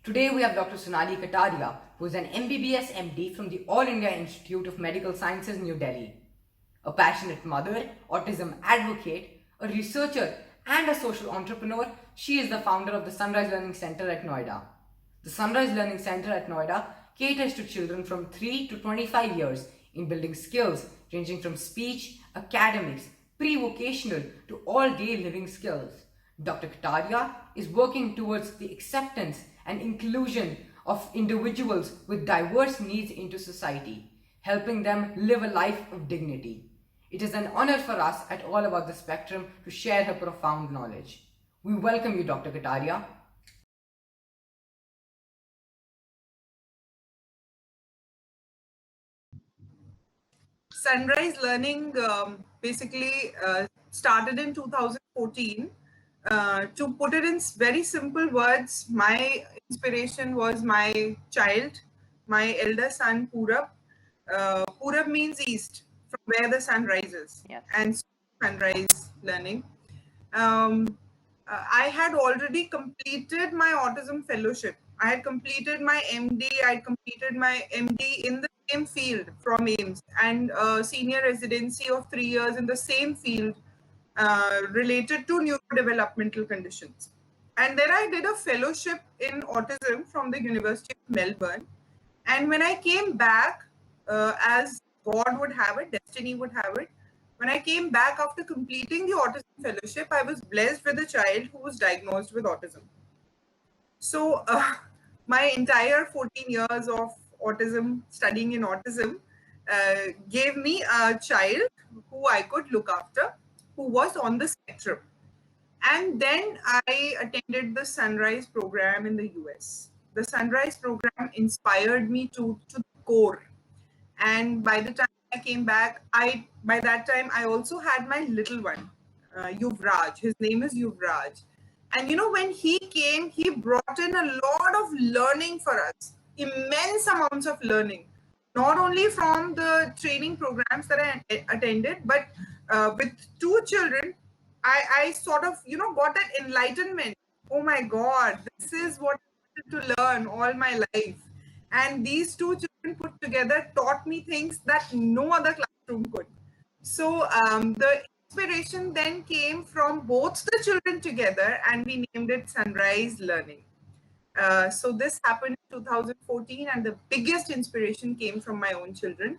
Today we have Dr. Sonali Kataria, who is an MBBS MD from the All India Institute of Medical Sciences, New Delhi. A passionate mother, autism advocate, a researcher, and a social entrepreneur, she is the founder of the Sunrise Learning Center at Noida. The Sunrise Learning Center at Noida caters to children from 3 to 25 years in building skills ranging from speech, academics, pre-vocational to all day living skills. Dr. Kataria is working towards the acceptance and inclusion of individuals with diverse needs into society, helping them live a life of dignity. It is an honor for us at All About the Spectrum to share her profound knowledge. We welcome you, Dr. Kataria. Sunrise Learning basically started in 2014. To put it in very simple words, my inspiration was my child, my elder son Purab. Purab means east, from where the sun rises, Yes. and Sunrise Learning. I had already completed my autism fellowship. I had completed my MD. I had completed my MD in the same field from AIMS and a senior residency of 3 years in the same field related to neurodevelopmental conditions. And then I did a fellowship in autism from the University of Melbourne. And when I came back, as God would have it, destiny would have it, when I came back after completing the autism fellowship, I was blessed with a child who was diagnosed with autism. So, my entire 14 years of autism, studying in autism, gave me a child who I could look after, who was on the spectrum. And then I attended the Sunrise program in the US. The Sunrise program inspired me to the core. And by the time I came back, by that time I also had my little one, Yuvraj. His name is Yuvraj. And when he came, he brought in a lot of learning for us, immense amounts of learning, not only from the training programs that I attended, but with two children, I sort of, got that enlightenment. Oh my God, this is what I wanted to learn all my life. And these two children put together taught me things that no other classroom could. So the inspiration then came from both the children together, and we named it Sunrise Learning. So this happened in 2014, and the biggest inspiration came from my own children.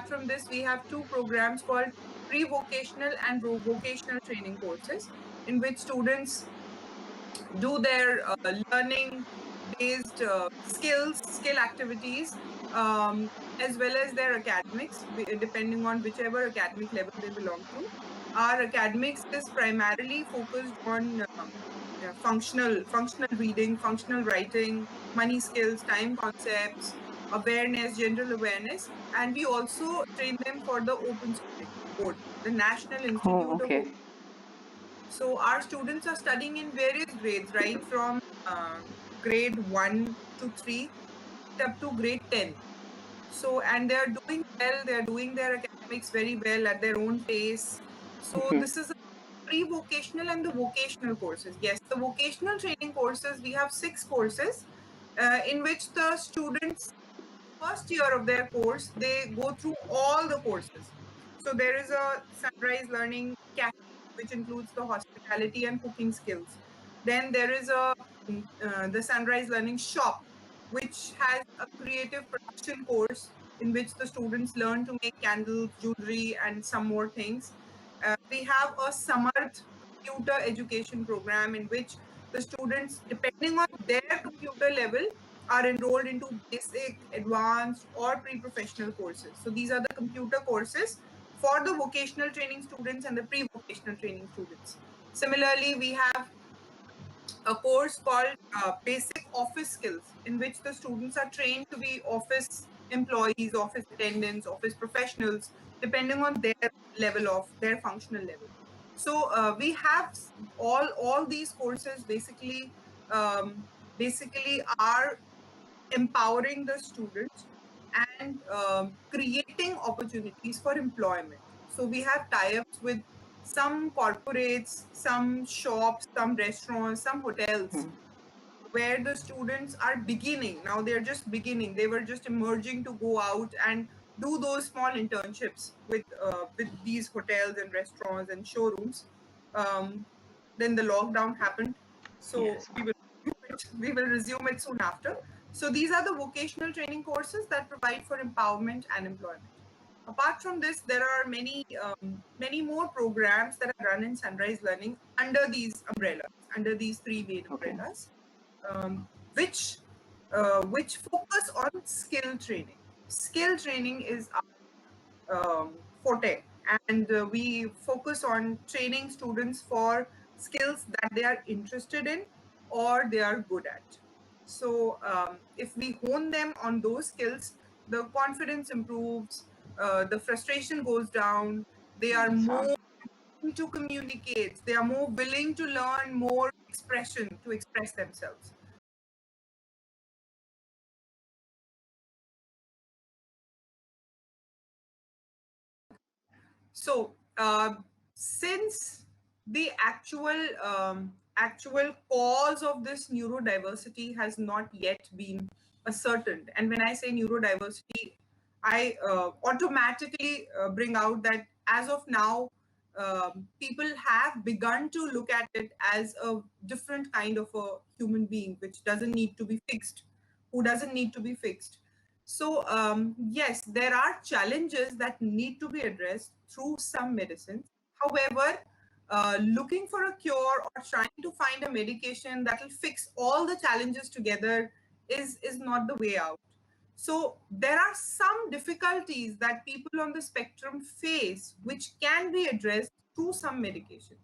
From this, we have two programs called pre-vocational and vocational training courses, in which students do their learning based skill activities, as well as their academics, depending on whichever academic level they belong to. Our academics is primarily focused on functional reading, functional writing, money skills, time concepts, awareness, general awareness, and we also train them for the Open Schooling Board, the National Institute of Open. So our students are studying in various grades, right from grade 1 to 3 up to grade 10. So, and they're doing well, they're doing their academics very well at their own pace. So this is a pre-vocational and the vocational courses. Yes, the vocational training courses, we have 6 courses in which the students, first year of their course, they go through all the courses. So there is a Sunrise Learning Cafe, which includes the hospitality and cooking skills. Then there is the Sunrise Learning Shop, which has a creative production course in which the students learn to make candles, jewelry, and some more things. We have a Samarth computer education program in which the students, depending on their computer level, are enrolled into basic, advanced, or pre-professional courses. So these are the computer courses for the vocational training students and the pre-vocational training students. Similarly, we have a course called Basic Office Skills, in which the students are trained to be office employees, office attendants, office professionals, depending on their level of their functional level. So we have all these courses basically are empowering the students and creating opportunities for employment. So we have tie-ups with some corporates, some shops, some restaurants, some hotels where the students are beginning. Now they're just beginning. They were just emerging to go out and do those small internships with these hotels and restaurants and showrooms. Then the lockdown happened, so Yes, ma'am. we will resume it soon after. So these are the vocational training courses that provide for empowerment and employment. Apart from this, there are many more programs that are run in Sunrise Learning under these umbrellas, under these three main Okay. umbrellas, um, which which focus on skill training. Skill training is our forte, and we focus on training students for skills that they are interested in or they are good at. So if we hone them on those skills, the confidence improves, the frustration goes down, they are Yes, ma'am. more willing to communicate, they are more willing to learn more expression to express themselves. So, since the actual cause of this neurodiversity has not yet been ascertained, and when I say neurodiversity, I automatically bring out that as of now, people have begun to look at it as a different kind of a human being, which doesn't need to be fixed, who doesn't need to be fixed. So, yes, there are challenges that need to be addressed through some medicines. However, looking for a cure or trying to find a medication that will fix all the challenges together is not the way out. So, there are some difficulties that people on the spectrum face which can be addressed through some medication.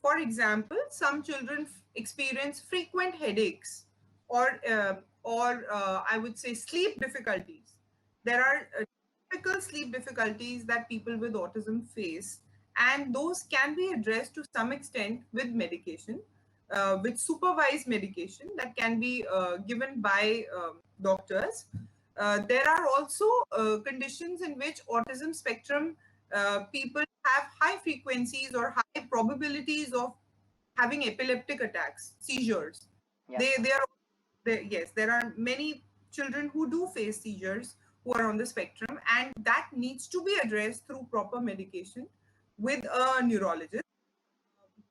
For example, some children experience frequent headaches or I would say sleep difficulties. There are typical sleep difficulties that people with autism face, and those can be addressed to some extent with medication, with supervised medication that can be given by doctors. There are also conditions in which autism spectrum people have high frequencies or high probabilities of having epileptic attacks, seizures. Yes, They ma'am. they are yes, there are many children who do face seizures who are on the spectrum, and that needs to be addressed through proper medication with a neurologist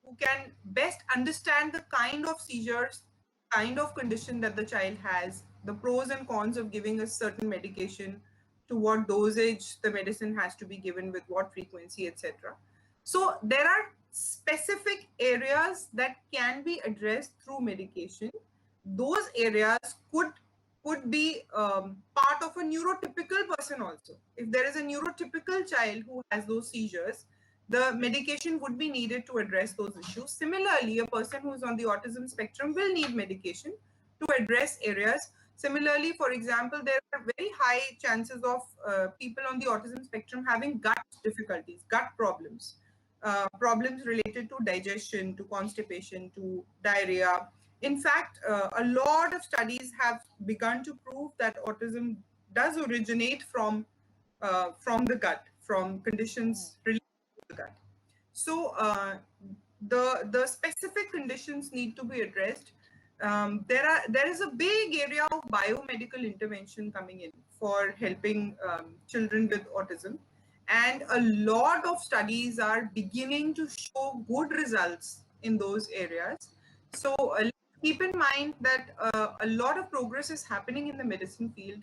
who can best understand the kind of seizures, kind of condition that the child has, the pros and cons of giving a certain medication, to what dosage the medicine has to be given, with what frequency, etc. So there are specific areas that can be addressed through medication. Those areas could be part of a neurotypical person also. If there is a neurotypical child who has those seizures, the medication would be needed to address those issues. Similarly, a person who's on the autism spectrum will need medication to address areas. Similarly, for example, there are very high chances of people on the autism spectrum having gut difficulties, gut problems, problems related to digestion, to constipation, to diarrhea. In fact, a lot of studies have begun to prove that autism does originate from the gut, from conditions related to the gut. So the specific conditions need to be addressed. There is a big area of biomedical intervention coming in for helping children with autism, and a lot of studies are beginning to show good results in those areas. So keep in mind that a lot of progress is happening in the medicine field,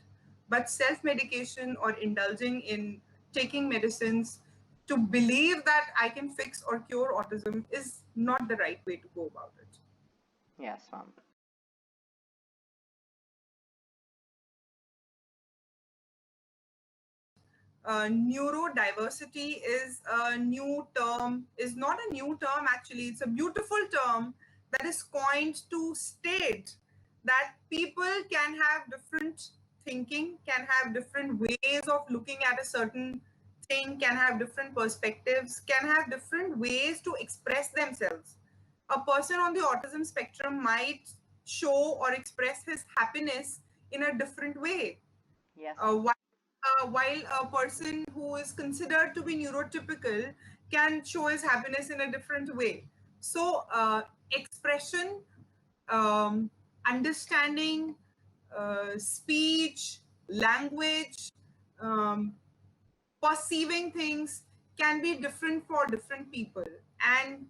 but self-medication or indulging in taking medicines to believe that I can fix or cure autism is not the right way to go about it. Yes, ma'am. Neurodiversity is a new term, is not a new term actually, it's a beautiful term that is coined to state that people can have different thinking, can have different ways of looking at a certain thing, can have different perspectives, can have different ways to express themselves. A person on the autism spectrum might show or express his happiness in a different way, Yes, while a person who is considered to be neurotypical can show his happiness in a different way. So expression, understanding, speech, language, um, perceiving things can be different for different people. And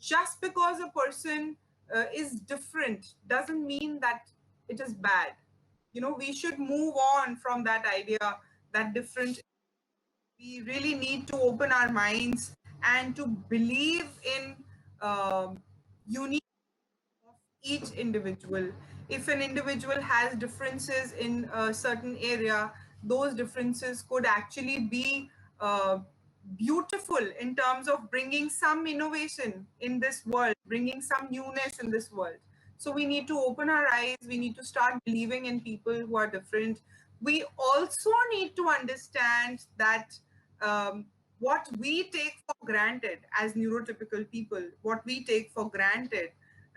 just because a person is different doesn't mean that it is bad. We should move on from that idea that different. We really need to open our minds and to believe in unique of each individual. If an individual has differences in a certain area, those differences could actually be beautiful in terms of bringing some innovation in this world, bringing some newness in this world. So we need to open our eyes. We need to start believing in people who are different. We also need to understand that what we take for granted as neurotypical people, what we take for granted,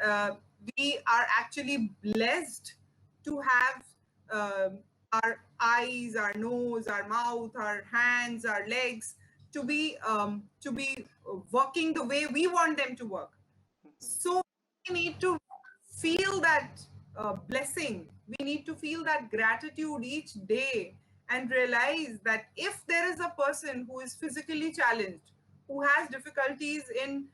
uh, we are actually blessed to have our eyes, our nose, our mouth, our hands, our legs to be working the way we want them to work. So we need to feel that blessing. We need to feel that gratitude each day and realize that if there is a person who is physically challenged, who has difficulties in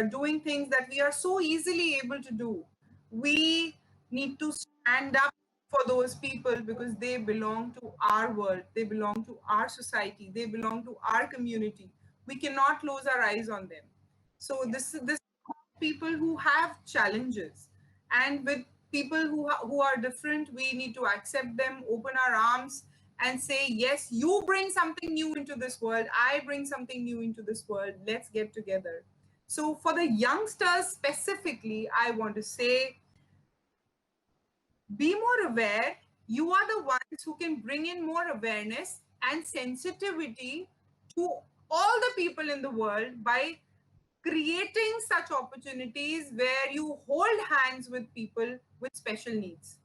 doing things that we are so easily able to do, we need to stand up for those people because they belong to our world, they belong to our society, they belong to our community. We cannot close our eyes on them. So this people who have challenges, and with people who are different, we need to accept them, open our arms and say, yes, you bring something new into this world, I bring something new into this world, let's get together. So for the youngsters specifically, I want to say, be more aware. You are the ones who can bring in more awareness and sensitivity to all the people in the world by creating such opportunities where you hold hands with people with special needs.